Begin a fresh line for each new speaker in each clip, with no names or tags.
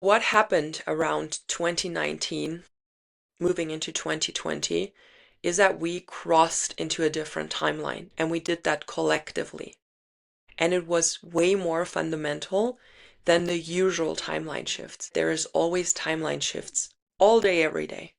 What happened around 2019, moving into 2020, is that we crossed into a different timeline and we did that collectively. And it was way more fundamental than the usual timeline shifts. There is always timeline shifts all day, every day.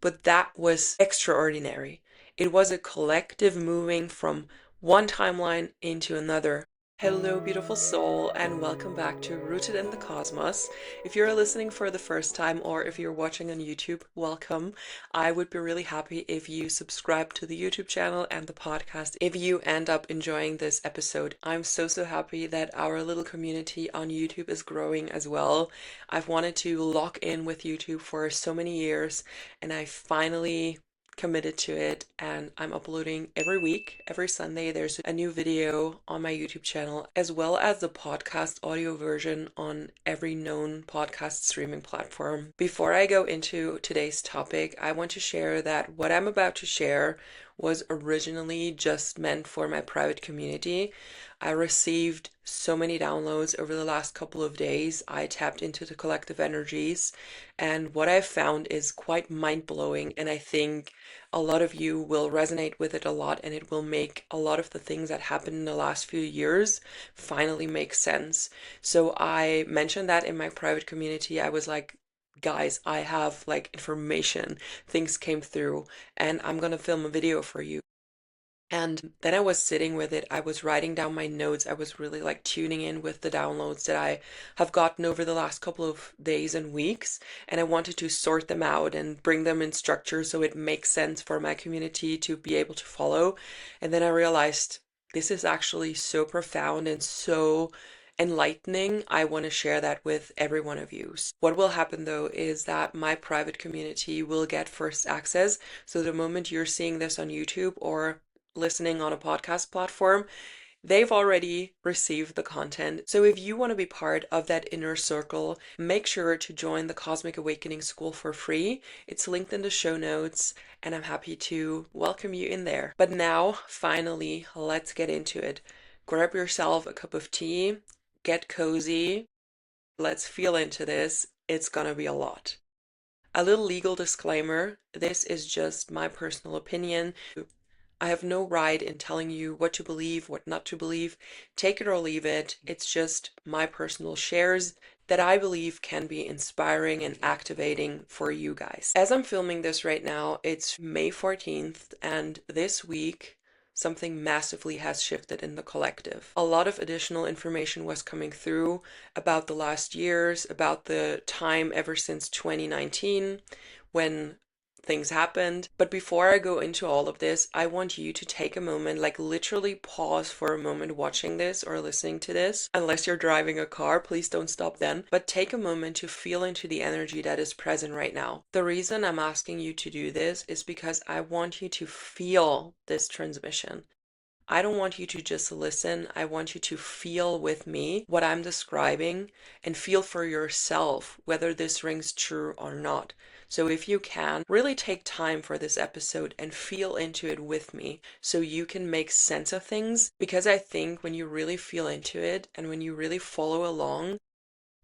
But that was extraordinary. It was a collective moving from one timeline into another. Hello, beautiful soul, and welcome back to Rooted in the Cosmos. If you're listening for the first time or if you're watching on YouTube, welcome. I would be really happy if you subscribe to the YouTube channel and the podcast if you end up enjoying this episode. I'm so happy that our little community on YouTube is growing as well. I've wanted to lock in with YouTube for so many years, and I finally committed to it, and I'm uploading every week. Every Sunday there's a new video on my YouTube channel, as well as the podcast audio version on every known podcast streaming platform. Before I go into today's topic, I want to share that what I'm about to share was originally just meant for my private community. I received so many downloads over the last couple of days. I tapped into the collective energies, and what I've found is quite mind-blowing, and I think a lot of you will resonate with it a lot, and it will make a lot of the things that happened in the last few years finally make sense. So I mentioned that in my private community. I was like, guys, I have like information, things came through, and I'm gonna film a video for you. And then I was sitting with it. I was writing down my notes. I was really like tuning in with the downloads that I have gotten over the last couple of days and weeks. And I wanted to sort them out and bring them in structure so it makes sense for my community to be able to follow. And then I realized this is actually so profound and so enlightening. I want to share that with every one of you. What will happen though is that my private community will get first access. So the moment you're seeing this on YouTube or listening on a podcast platform, they've already received the content. So if you want to be part of that inner circle, make sure to join the Cosmic Awakening School for free. It's linked in the show notes, and I'm happy to welcome you in there. But now, finally, let's get into it. Grab yourself a cup of tea, get cozy, let's feel into this. It's gonna be a lot. A little legal disclaimer, this is just my personal opinion. I have no right in telling you what to believe, what not to believe. Take it or leave it. It's just my personal shares that I believe can be inspiring and activating for you guys. As I'm filming this right now, it's May 14th, and this week something massively has shifted in the collective. A lot of additional information was coming through about the last years, about the time ever since 2019 when things happened. But before I go into all of this, I want you to take a moment, like literally pause for a moment watching this or listening to this. Unless you're driving a car, please don't stop then. But take a moment to feel into the energy that is present right now. The reason I'm asking you to do this is because I want you to feel this transmission. I don't want you to just listen. I want you to feel with me what I'm describing and feel for yourself whether this rings true or not. So if you can, really take time for this episode and feel into it with me so you can make sense of things. Because I think when you really feel into it and when you really follow along,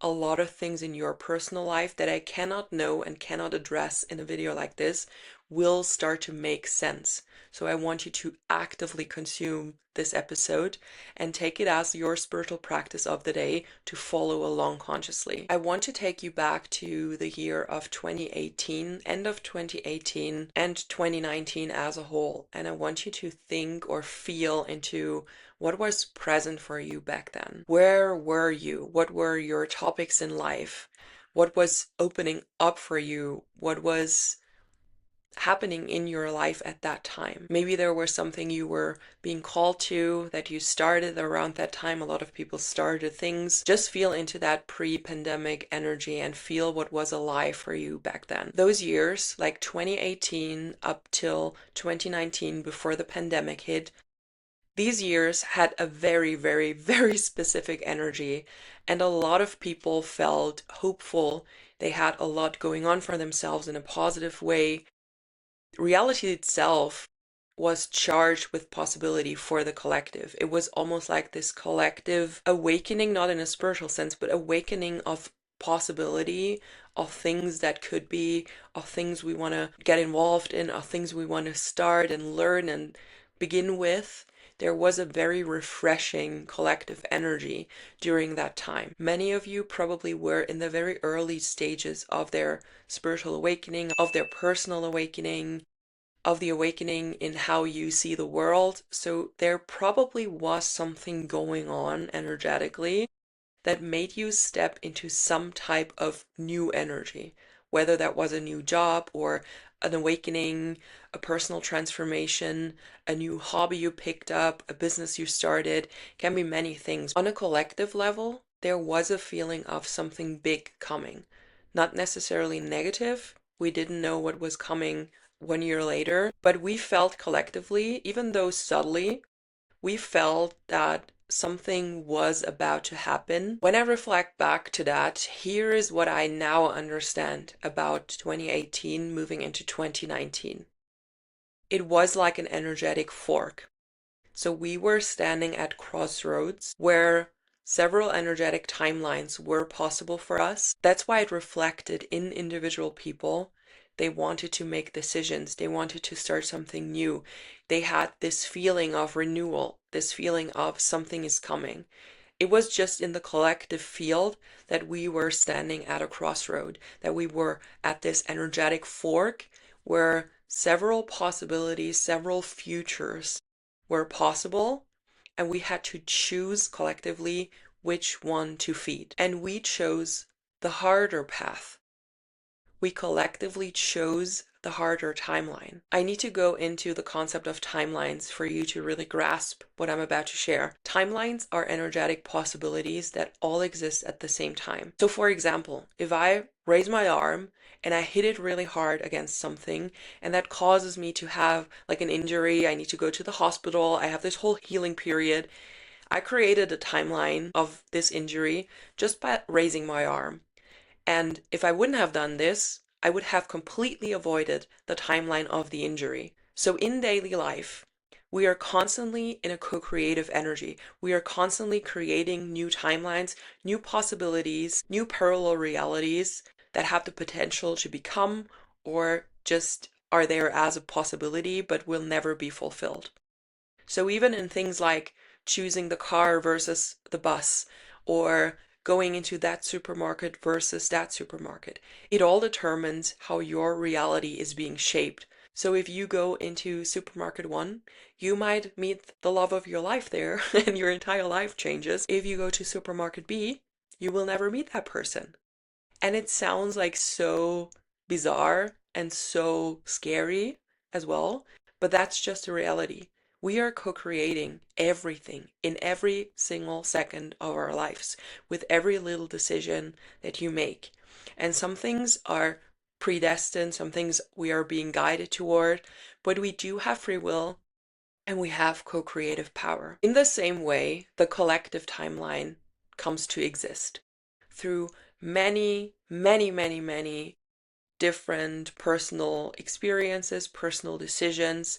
a lot of things in your personal life that I cannot know and cannot address in a video like this will start to make sense. So I want you to actively consume this episode and take it as your spiritual practice of the day to follow along consciously. I want to take you back to the year of 2018, end of 2018 and 2019 as a whole. And I want you to think or feel into what was present for you back then. Where were you? What were your topics in life? What was opening up for you? What was happening in your life at that time? Maybe there was something you were being called to that you started around that time. A lot of people started things. Just feel into that pre-pandemic energy and feel what was alive for you back then. Those years, like 2018 up till 2019 before the pandemic hit, these years had a very specific energy, and a lot of people felt hopeful. They had a lot going on for themselves in a positive way. Reality itself was charged with possibility for the collective. It was almost like this collective awakening, not in a spiritual sense, but awakening of possibility of things that could be, of things we want to get involved in, of things we want to start and learn and begin with. There was a very refreshing collective energy during that time. Many of you probably were in the very early stages of their spiritual awakening, of their personal awakening, of the awakening in how you see the world. So there probably was something going on energetically that made you step into some type of new energy, whether that was a new job or an awakening, a personal transformation, a new hobby you picked up, a business you started, can be many things. On a collective level, there was a feeling of something big coming. Not necessarily negative. We didn't know what was coming 1 year later, but we felt collectively, even though subtly, we felt that something was about to happen. When I reflect back to that, here is what I now understand about 2018 moving into 2019. It was like an energetic fork. So we were standing at crossroads where several energetic timelines were possible for us. That's why it reflected in individual people. They wanted to make decisions. They wanted to start something new. They had this feeling of renewal, this feeling of something is coming. It was just in the collective field that we were standing at a crossroad, that we were at this energetic fork where several possibilities, several futures were possible, and we had to choose collectively which one to feed. And we chose the harder path. We collectively chose the harder timeline. I need to go into the concept of timelines for you to really grasp what I'm about to share. Timelines are energetic possibilities that all exist at the same time. So for example, if I raise my arm and I hit it really hard against something and that causes me to have like an injury, I need to go to the hospital, I have this whole healing period. I created a timeline of this injury just by raising my arm. And if I wouldn't have done this, I would have completely avoided the timeline of the injury. So in daily life, we are constantly in a co-creative energy. We are constantly creating new timelines, new possibilities, new parallel realities that have the potential to become or just are there as a possibility but will never be fulfilled. So even in things like choosing the car versus the bus or going into that supermarket versus that supermarket, it all determines how your reality is being shaped. So if you go into supermarket 1, you might meet the love of your life there and your entire life changes. If you go to supermarket B, you will never meet that person. And it sounds like so bizarre and so scary as well, but that's just a reality. We are co-creating everything in every single second of our lives with every little decision that you make. And some things are predestined, some things we are being guided toward, but we do have free will and we have co-creative power. In the same way, the collective timeline comes to exist through many, many, many, many different personal experiences, personal decisions,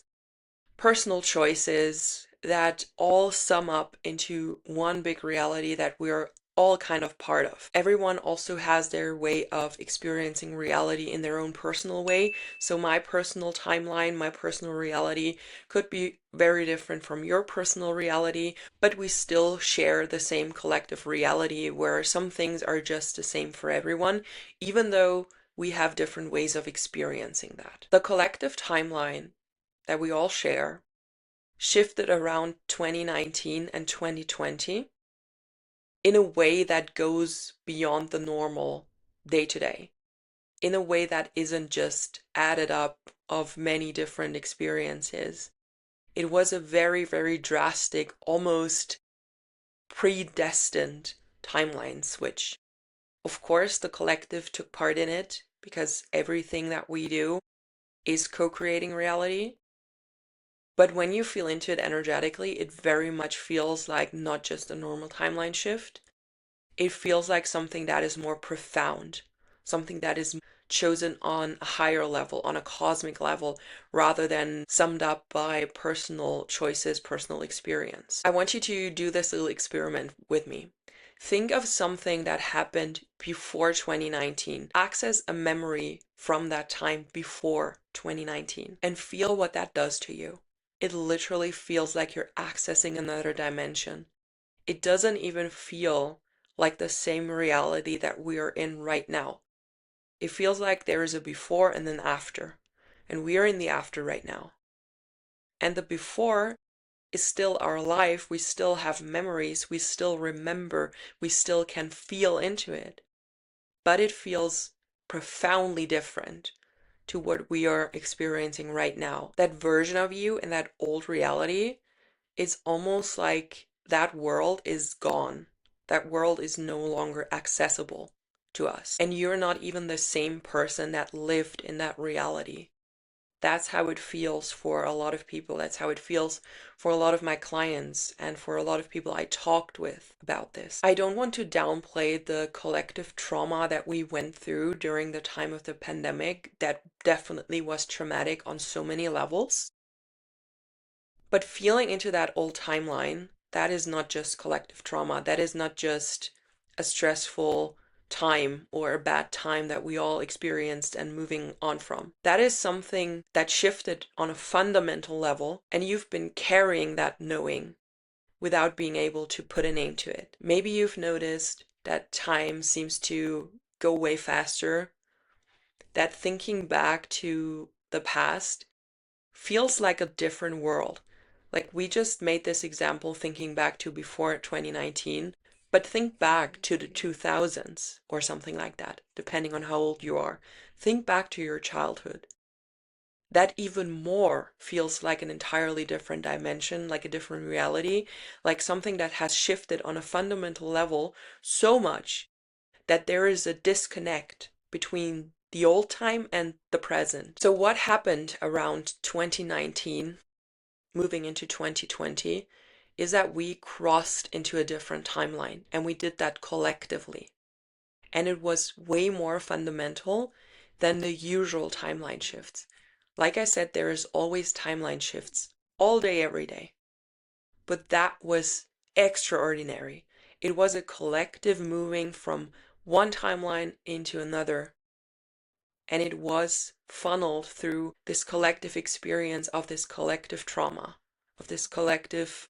personal choices that all sum up into one big reality that we're all kind of part of. Everyone also has their way of experiencing reality in their own personal way. So my personal timeline, my personal reality could be very different from your personal reality, but we still share the same collective reality where some things are just the same for everyone, even though we have different ways of experiencing that. The collective timeline that we all share shifted around 2019 and 2020 in a way that goes beyond the normal day to day, in a way that isn't just added up of many different experiences. It was a very, very drastic, almost predestined timeline switch. Of course, the collective took part in it because everything that we do is co-creating reality. But when you feel into it energetically, it very much feels like not just a normal timeline shift. It feels like something that is more profound, something that is chosen on a higher level, on a cosmic level, rather than summed up by personal choices, personal experience. I want you to do this little experiment with me. Think of something that happened before 2019. Access a memory from that time before 2019 and feel what that does to you. It literally feels like you're accessing another dimension. It doesn't even feel like the same reality that we are in right now. It feels like there is a before and an after, and we are in the after right now. And the before is still our life. We still have memories. We still remember. We still can feel into it. But it feels profoundly different to what we are experiencing right now. That version of you in that old reality is almost like that world is gone. That world is no longer accessible to us. And you're not even the same person that lived in that reality. That's how it feels for a lot of people. That's how it feels for a lot of my clients and for a lot of people I talked with about this. I don't want to downplay the collective trauma that we went through during the time of the pandemic. That definitely was traumatic on so many levels. But feeling into that old timeline, that is not just collective trauma. That is not just a stressful time or a bad time that we all experienced and moving on from. That is something that shifted on a fundamental level, and you've been carrying that knowing without being able to put a name to it. Maybe you've noticed that time seems to go way faster, that thinking back to the past feels like a different world. Like we just made this example thinking back to before 2019, but think back to the 2000s or something like that, depending on how old you are. Think back to your childhood. That even more feels like an entirely different dimension, like a different reality, like something that has shifted on a fundamental level so much that there is a disconnect between the old time and the present. So what happened around 2019, moving into 2020, is that we crossed into a different timeline, and we did that collectively. And it was way more fundamental than the usual timeline shifts. Like I said, there is always timeline shifts all day, every day. But that was extraordinary. It was a collective moving from one timeline into another, and it was funneled through this collective experience of this collective trauma, of this collective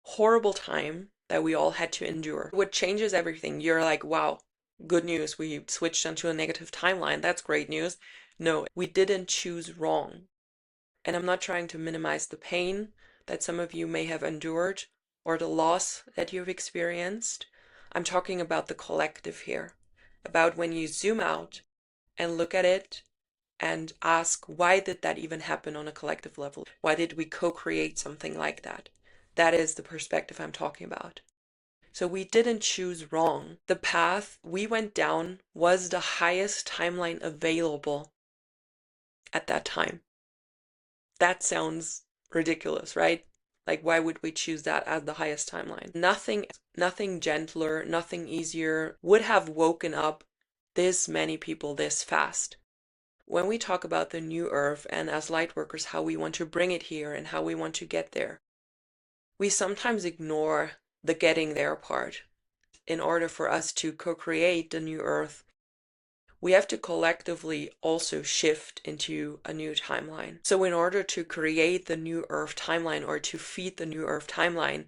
horrible time that we all had to endure. What changes everything? You're like, wow, good news, we switched onto a negative timeline. That's great news. No, we didn't choose wrong. And I'm not trying to minimize the pain that some of you may have endured or the loss that you've experienced. I'm talking about the collective here, about when you zoom out and look at it and ask, why did that even happen on a collective level? Why did we co-create something like that? That is the perspective I'm talking about. So we didn't choose wrong. The path we went down was the highest timeline available at that time. That sounds ridiculous, right? Like, why would we choose that as the highest timeline? Nothing gentler, nothing easier would have woken up this many people this fast. When we talk about the new earth and as light workers, how we want to bring it here and how we want to get there, we sometimes ignore the getting there part. In order for us to co-create the new earth, we have to collectively also shift into a new timeline. So in order to create the new earth timeline or to feed the new earth timeline,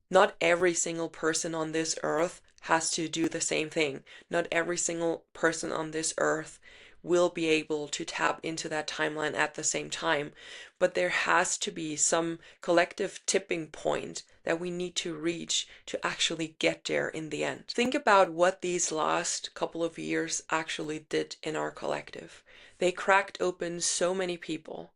not every single person on this earth has to do the same thing. Not every single person on this earth will be able to tap into that timeline at the same time, but there has to be some collective tipping point that we need to reach to actually get there in the end. Think about what these last couple of years actually did in our collective. They cracked open so many people.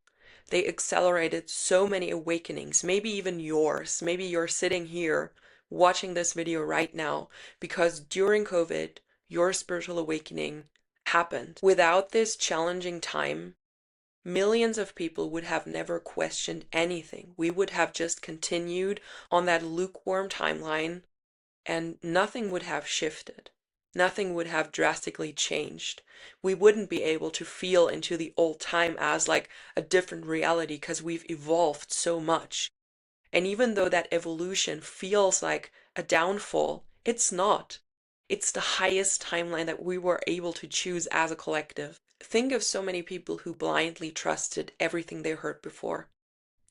They accelerated so many awakenings, maybe even yours. Maybe you're sitting here watching this video right now because during COVID, your spiritual awakening happened. Without this challenging time, millions of people would have never questioned anything. We would have just continued on that lukewarm timeline and nothing would have shifted. Nothing would have drastically changed. We wouldn't be able to feel into the old time as like a different reality because we've evolved so much. And even though that evolution feels like a downfall, It's not. It's the highest timeline that we were able to choose as a collective. Think of so many people who blindly trusted everything they heard before.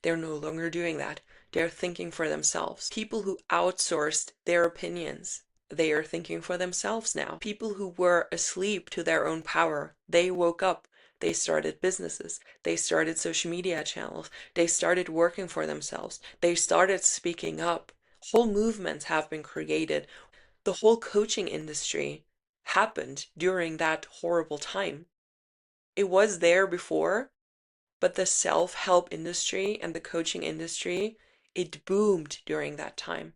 They're no longer doing that. They're thinking for themselves. People who outsourced their opinions, they are thinking for themselves now. People who were asleep to their own power, they woke up. They started businesses. They started social media channels. They started working for themselves. They started speaking up. Whole movements have been created. The whole coaching industry happened during that horrible time. It was there before, but the self-help industry and the coaching industry, it boomed during that time.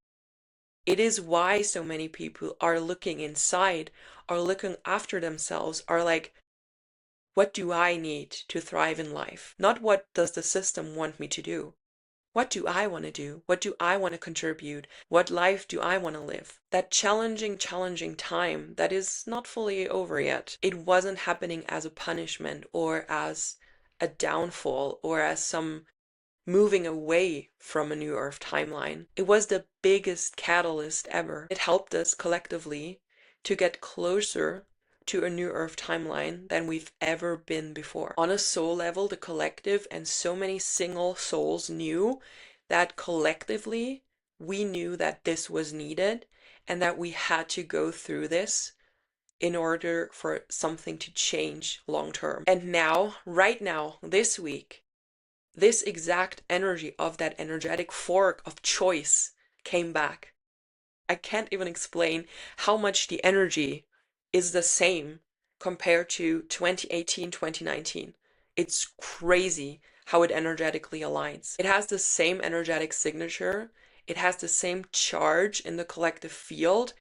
It is why so many people are looking inside, are looking after themselves, are like, what do I need to thrive in life? Not what does the system want me to do? What do I want to do? What do I want to contribute? What life do I want to live? That challenging time that is not fully over yet. It wasn't happening as a punishment or as a downfall or as some moving away from a new Earth timeline. It was the biggest catalyst ever. It helped us collectively to get closer to a new Earth timeline than we've ever been before. On a soul level, the collective and so many single souls knew that collectively we knew that this was needed and that we had to go through this in order for something to change long term. And now, right now, this week, this exact energy of that energetic fork of choice came back. I can't even explain how much the energy is the same compared to 2018, 2019. It's crazy how it energetically aligns. It has the same energetic signature. It has the same charge in the collective field.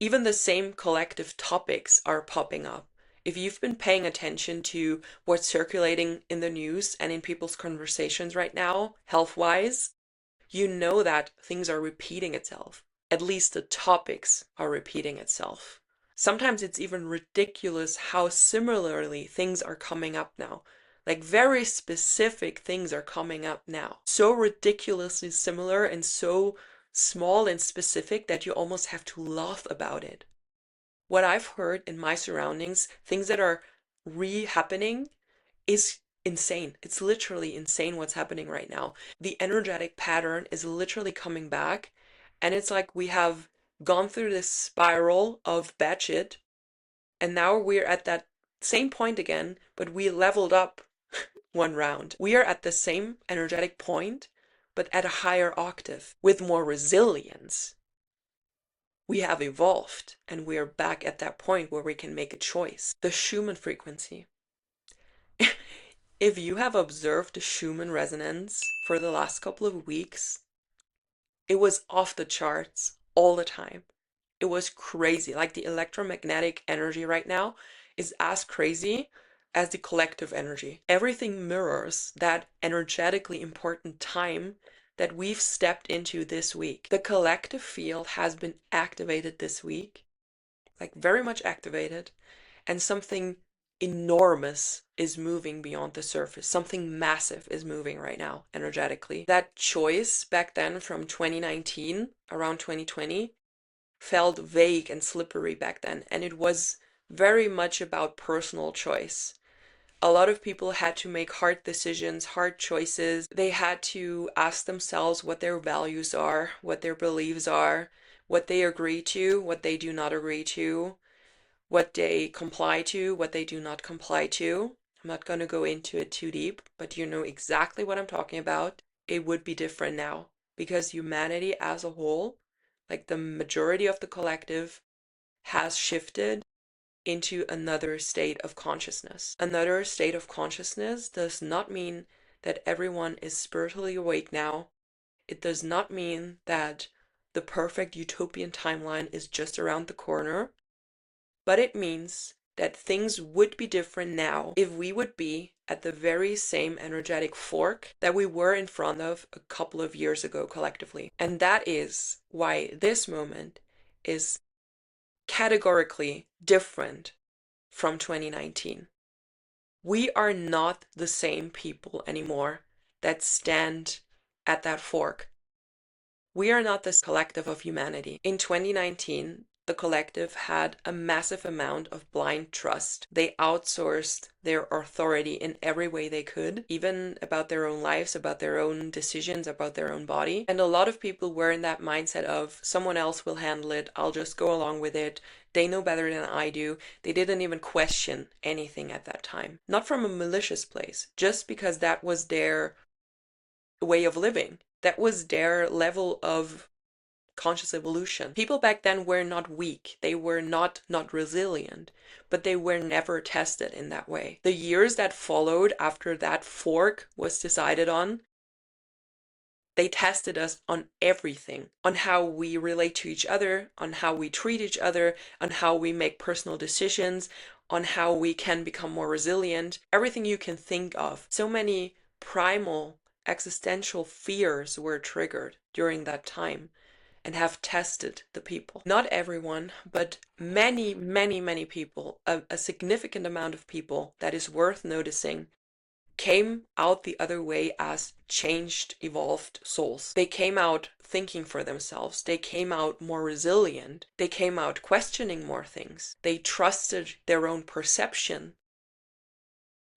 Even the same collective topics are popping up. If you've been paying attention to what's circulating in the news and in people's conversations right now, health-wise, you know that things are repeating itself. At least the topics are repeating itself. Sometimes it's even ridiculous how similarly things are coming up now. Like very specific things are coming up now. So ridiculously similar and so small and specific that you almost have to laugh about it. What I've heard in my surroundings, things that are re-happening, is insane. It's literally insane what's happening right now. The energetic pattern is literally coming back, and it's like we have gone through this spiral of bad shit, and now we're at that same point again, but we leveled up one round. We are at the same energetic point, but at a higher octave, with more resilience. We have evolved and we are back at that point where we can make a choice. The Schumann frequency. If you have observed the Schumann resonance for the last couple of weeks, it was off the charts all the time. It was crazy. Like the electromagnetic energy right now is as crazy as the collective energy. Everything mirrors that energetically important time that we've stepped into this week. The collective field has been activated this week, like very much activated, and something enormous is moving beyond the surface. Something massive is moving right now energetically. That choice back then from 2019, around 2020, felt vague and slippery back then, and it was very much about personal choice. A lot of people had to make hard decisions, hard choices. They had to ask themselves what their values are, what their beliefs are, what they agree to, what they do not agree to, what they comply to, what they do not comply to. I'm not going to go into it too deep, but you know exactly what I'm talking about. It would be different now because humanity as a whole, like the majority of the collective, has shifted into another state of consciousness. Another state of consciousness does not mean that everyone is spiritually awake now. It does not mean that the perfect utopian timeline is just around the corner, but it means that things would be different now if we would be at the very same energetic fork that we were in front of a couple of years ago collectively. And that is why this moment is categorically different from 2019. We are not the same people anymore that stand at that fork. We are not this collective of humanity. In 2019, the collective had a massive amount of blind trust. They outsourced their authority in every way they could, even about their own lives, about their own decisions, about their own body. And a lot of people were in that mindset of someone else will handle it, I'll just go along with it. They know better than I do. They didn't even question anything at that time. Not from a malicious place, just because that was their way of living. That was their level of conscious evolution. People back then were not weak. They were not resilient, but they were never tested in that way. The years that followed after that fork was decided on, they tested us on everything, on how we relate to each other, on how we treat each other, on how we make personal decisions, on how we can become more resilient, everything you can think of. So many primal existential fears were triggered during that time and have tested the people. Not everyone, but many, many, many people, a significant amount of people that is worth noticing, came out the other way as changed, evolved souls. They came out thinking for themselves. They came out more resilient. They came out questioning more things. They trusted their own perception.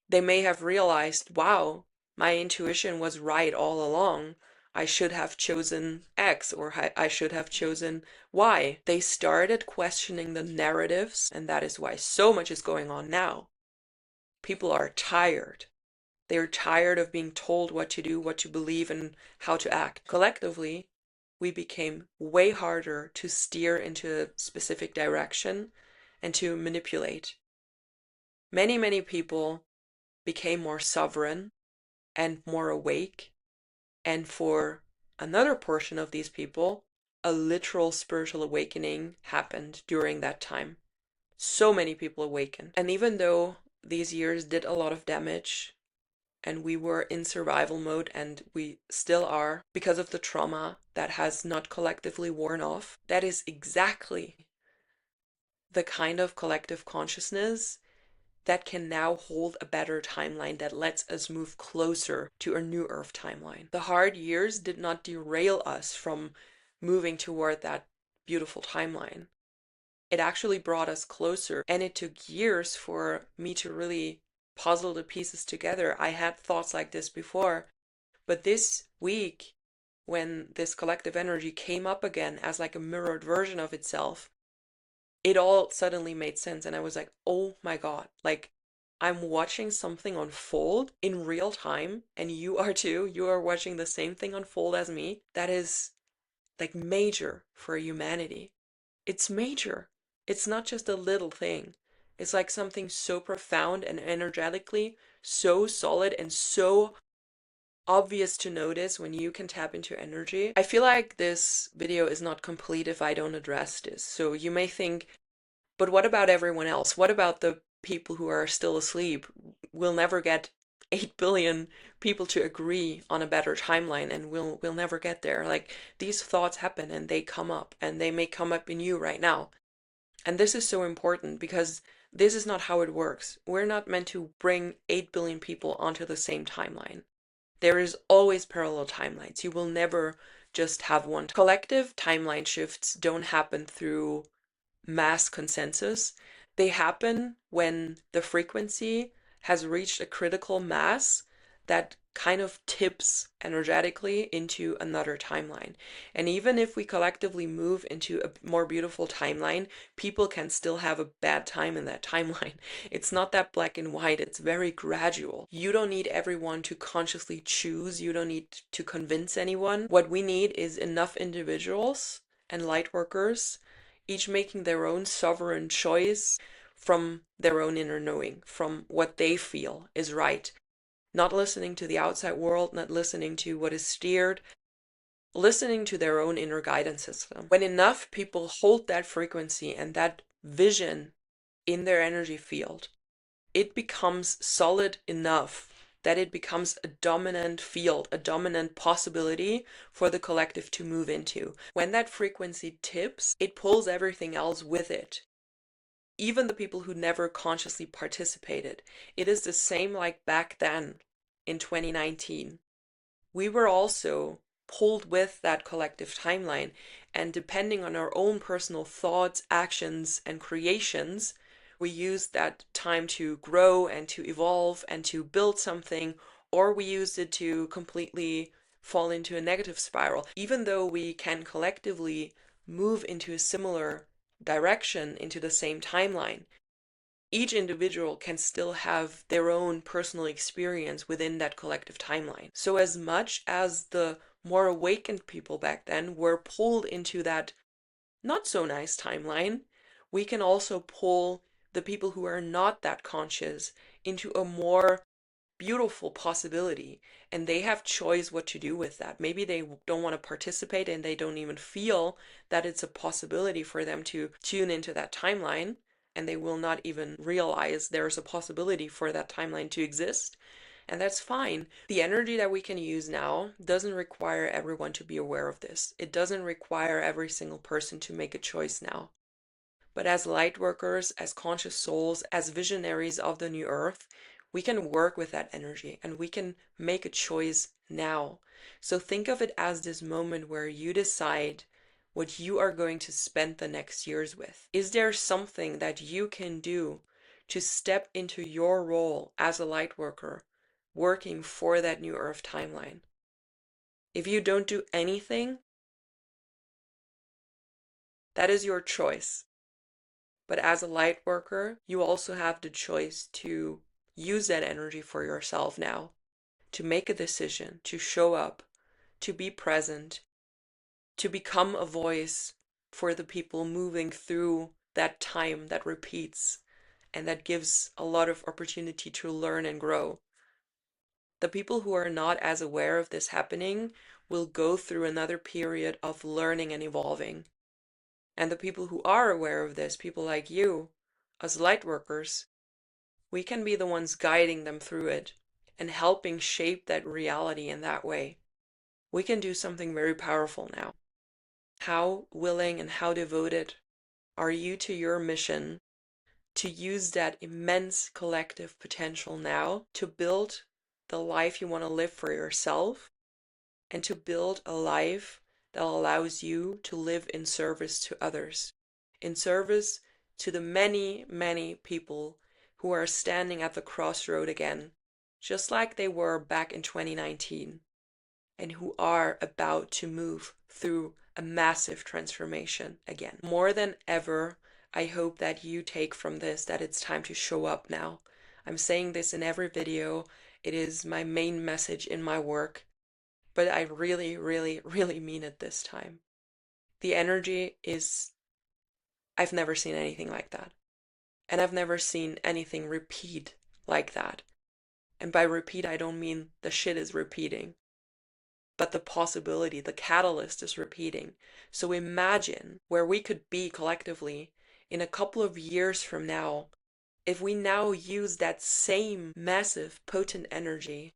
They may have realized, wow, my intuition was right all along. I should have chosen X, or I should have chosen Y. They started questioning the narratives, and that is why so much is going on now. People are tired. They're tired of being told what to do, what to believe, and how to act. Collectively, we became way harder to steer into a specific direction and to manipulate. Many, many people became more sovereign and more awake. And for another portion of these people, a literal spiritual awakening happened during that time. So many people awakened. And even though these years did a lot of damage and we were in survival mode, and we still are because of the trauma that has not collectively worn off, that is exactly the kind of collective consciousness that can now hold a better timeline that lets us move closer to a new Earth timeline. The hard years did not derail us from moving toward that beautiful timeline. It actually brought us closer, and it took years for me to really puzzle the pieces together. I had thoughts like this before, but this week, when this collective energy came up again as like a mirrored version of itself, it all suddenly made sense. And I was like, oh my God, like I'm watching something unfold in real time, and you are too. You are watching the same thing unfold as me. That is like major for humanity. It's major. It's not just a little thing. It's like something so profound and energetically so solid and so obvious to notice when you can tap into energy. I feel like this video is not complete if I don't address this. So you may think, but what about everyone else? What about the people who are still asleep? We'll never get 8 billion people to agree on a better timeline, and we'll never get there. Like, these thoughts happen and they come up, and they may come up in you right now. And this is so important because this is not how it works. We're not meant to bring 8 billion people onto the same timeline. There is always parallel timelines. You will never just have one. Collective timeline shifts don't happen through mass consensus. They happen when the frequency has reached a critical mass that kind of tips energetically into another timeline. And even if we collectively move into a more beautiful timeline, people can still have a bad time in that timeline. It's not that black and white, it's very gradual. You don't need everyone to consciously choose, you don't need to convince anyone. What we need is enough individuals and light workers, each making their own sovereign choice from their own inner knowing, from what they feel is right. Not listening to the outside world, not listening to what is steered, listening to their own inner guidance system. When enough people hold that frequency and that vision in their energy field, it becomes solid enough that it becomes a dominant field, a dominant possibility for the collective to move into. When that frequency tips, it pulls everything else with it. Even the people who never consciously participated. It is the same like back then in 2019. We were also pulled with that collective timeline. And depending on our own personal thoughts, actions, and creations, we use that time to grow and to evolve and to build something, or we use it to completely fall into a negative spiral. Even though we can collectively move into a similar direction, into the same timeline, each individual can still have their own personal experience within that collective timeline. So as much as the more awakened people back then were pulled into that not so nice timeline, we can also pull the people who are not that conscious into a more beautiful possibility, and they have choice what to do with that. Maybe they don't want to participate and they don't even feel that it's a possibility for them to tune into that timeline, and they will not even realize there's a possibility for that timeline to exist. And that's fine. The energy that we can use now doesn't require everyone to be aware of this. It doesn't require every single person to make a choice now. But as light workers, as conscious souls, as visionaries of the new earth, we can work with that energy and we can make a choice now. So think of it as this moment where you decide what you are going to spend the next years with. Is there something that you can do to step into your role as a light worker, working for that new earth timeline? If you don't do anything, that is your choice. But as a light worker, you also have the choice to use that energy for yourself now, to make a decision, to show up, to be present, to become a voice for the people moving through that time that repeats and that gives a lot of opportunity to learn and grow. The people who are not as aware of this happening will go through another period of learning and evolving. And the people who are aware of this, people like you, as light workers, we can be the ones guiding them through it and helping shape that reality in that way. We can do something very powerful now. How willing and how devoted are you to your mission to use that immense collective potential now to build the life you want to live for yourself and to build a life that allows you to live in service to others, in service to the many, many people who are standing at the crossroad again, just like they were back in 2019, and who are about to move through a massive transformation again. More than ever, I hope that you take from this that it's time to show up now. I'm saying this in every video. It is my main message in my work, but I really, really, really mean it this time. The energy is, I've never seen anything like that. And I've never seen anything repeat like that. And by repeat, I don't mean the shit is repeating, but the possibility, the catalyst is repeating. So imagine where we could be collectively in a couple of years from now if we now use that same massive, potent energy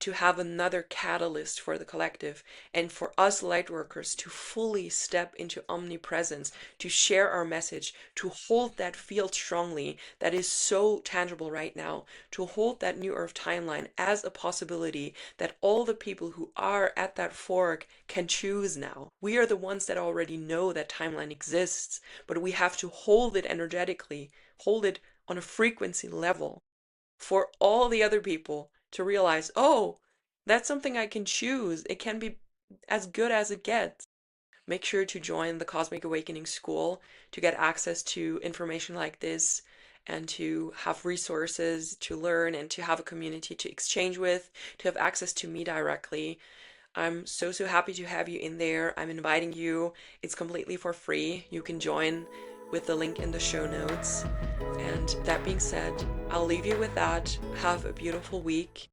to have another catalyst for the collective and for us lightworkers to fully step into omnipresence, to share our message, to hold that field strongly that is so tangible right now, to hold that new earth timeline as a possibility that all the people who are at that fork can choose now. We are the ones that already know that timeline exists, but we have to hold it energetically, hold it on a frequency level for all the other people to realize, oh, that's something I can choose. It can be as good as it gets. Make sure to join the Cosmic Awakening School to get access to information like this and to have resources to learn and to have a community to exchange with, to have access to me directly. I'm so, so happy to have you in there. I'm inviting you. It's completely for free. You can join with the link in the show notes. And that being said, I'll leave you with that. Have a beautiful week.